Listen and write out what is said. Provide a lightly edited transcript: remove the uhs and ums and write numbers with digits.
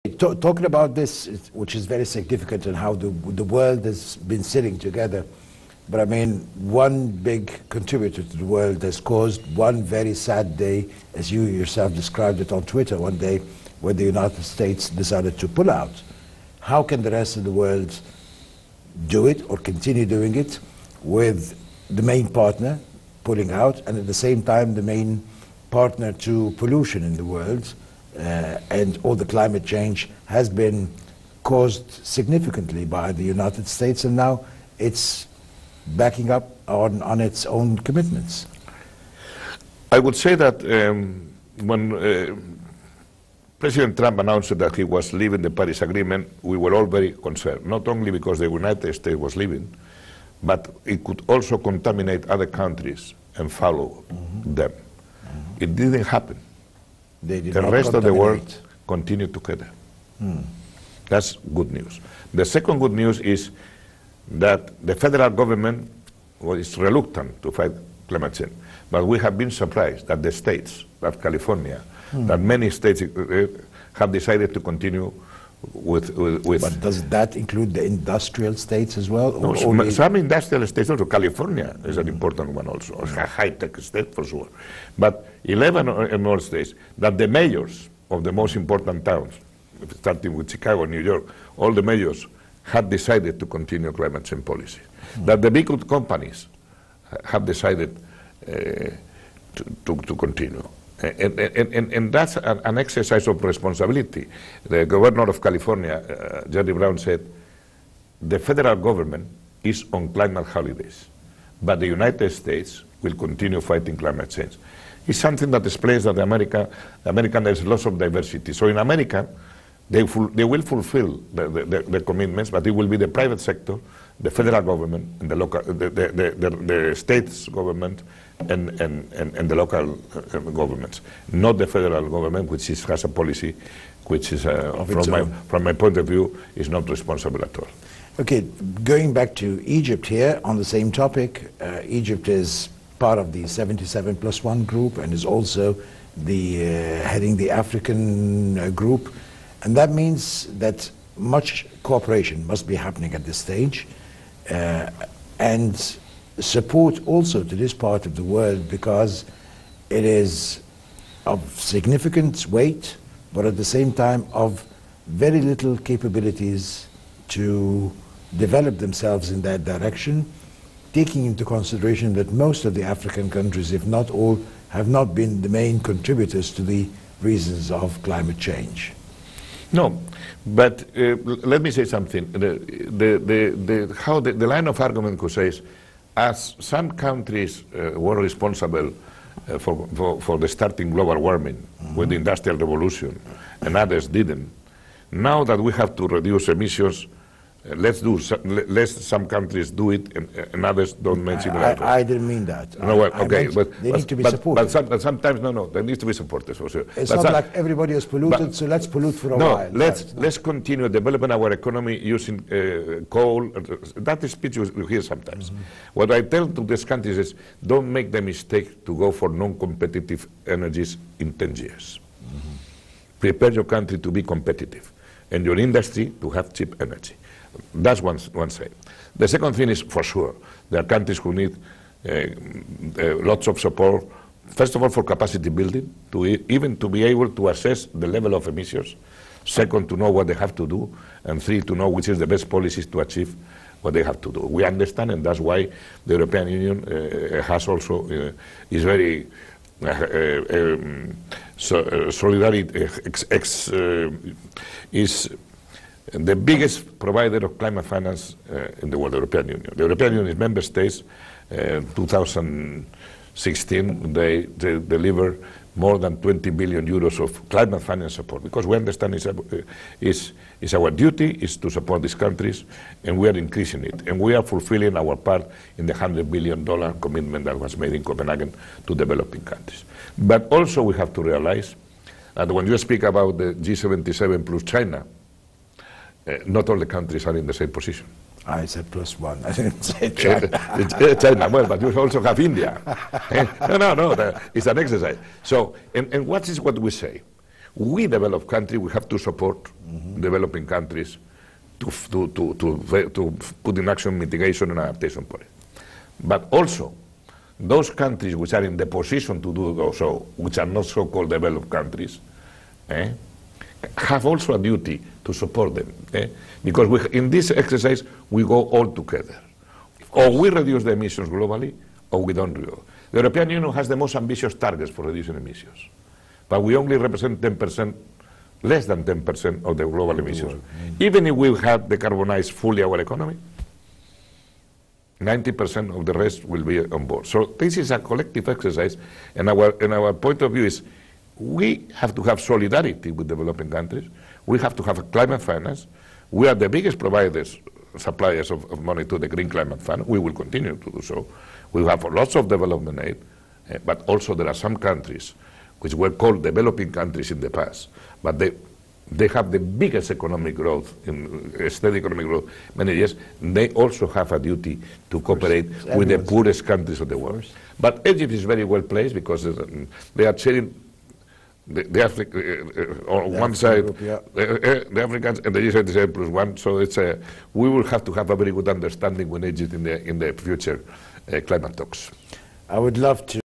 Talking about this, which is very significant, and how the world has been sitting together, but I mean, one big contributor to the world has caused one very sad day, as you yourself described it on Twitter one day, where the United States decided to pull out. How can the rest of the world do it or continue doing it with the main partner pulling out, and at the same time the main partner to pollution in the world, and all the climate change has been caused significantly by the United States, and now it's backing up on its own commitments? I would say that when President Trump announced that he was leaving the Paris Agreement, we were all very concerned, not only because the United States was leaving, but it could also contaminate other countries and follow them. It didn't happen. They did the not rest of the world contaminate. continued together. That's good news. The second good news is that the federal government was reluctant to fight climate change. But we have been surprised that the states, that California, that many states have decided to continue with. But does that include the industrial states as well? No, some industrial states also. California is an important one also, a high-tech state for sure. But 11 or more states, that the mayors of the most important towns, starting with Chicago, New York, all the mayors had decided to continue climate change policy. That the big companies have decided to continue. And that's an exercise of responsibility. The governor of California, Jerry Brown, said, the federal government is on climate holidays, but the United States will continue fighting climate change. It's something that explains that American there's lots of diversity. So in America, they will fulfill the commitments, but it will be the private sector, the federal government, and the local, the state's government, and the local governments, not the federal government, which has a policy which is, from my point of view, is not responsible at all. Okay, going back to Egypt here on the same topic, Egypt is part of the 77+1 group and is also heading the African group, and that means that much cooperation must be happening at this stage, and support also to this part of the world, because it is of significant weight, but at the same time of very little capabilities to develop themselves in that direction, taking into consideration that most of the African countries, if not all, have not been the main contributors to the reasons of climate change. No, but let me say something. The line of argument could say is, as some countries were responsible for the starting global warming with the Industrial Revolution, and others didn't, now that we have to reduce emissions, let some countries do it and others don't mention it. I didn't mean that. No, well, okay, they need to be supported. But sometimes, no, there needs to be supported for sure. It's not like everybody is polluted, so let's pollute for a while. Let's continue developing our economy using coal. That is speech you hear sometimes. What I tell to these countries is, don't make the mistake to go for non-competitive energies in 10 years. Prepare your country to be competitive and your industry to have cheap energy. That's one side. The second thing is, for sure, there are countries who need lots of support, first of all for capacity building, even to be able to assess the level of emissions, second, to know what they have to do, and three, to know which is the best policies to achieve what they have to do. We understand, and that's why the European Union has also, is very solidarity, is the biggest provider of climate finance in the world, the European Union. The European Union's member states, 2016, they deliver more than 20 billion euros of climate finance support, because we understand is our duty is to support these countries, and we are increasing it, and we are fulfilling our part in the $100 billion commitment that was made in Copenhagen to developing countries. But also we have to realize that when you speak about the G77 plus China, not all the countries are in the same position. I said +1. I didn't say China. China, well, but you also have India. No, it's an exercise. So, and what is what we say? we developed countries, we have to support developing countries to put in action mitigation and adaptation policy. But also, those countries which are in the position to do so, which are not so-called developed countries, have also a duty to support them. Because in this exercise, we go all together. Or we reduce the emissions globally, or we don't reduce. The European Union has the most ambitious targets for reducing emissions. But we only represent 10%, less than 10% of the global emissions. Even if we have decarbonized fully our economy, 90% of the rest will be on board. So this is a collective exercise, and our point of view is we have to have solidarity with developing countries. We have to have a climate finance. We are the biggest providers, suppliers of money to the Green Climate Fund. We will continue to do so. We have lots of development aid, but also there are some countries which were called developing countries in the past, but they have the biggest economic growth, steady economic growth, many years. They also have a duty to cooperate with the poorest countries of the world. But Egypt is very well placed because they are sharing on one side, the Africans, and the Egypt is 7+1. So it's we will have to have a very good understanding with Egypt in the future climate talks. I would love to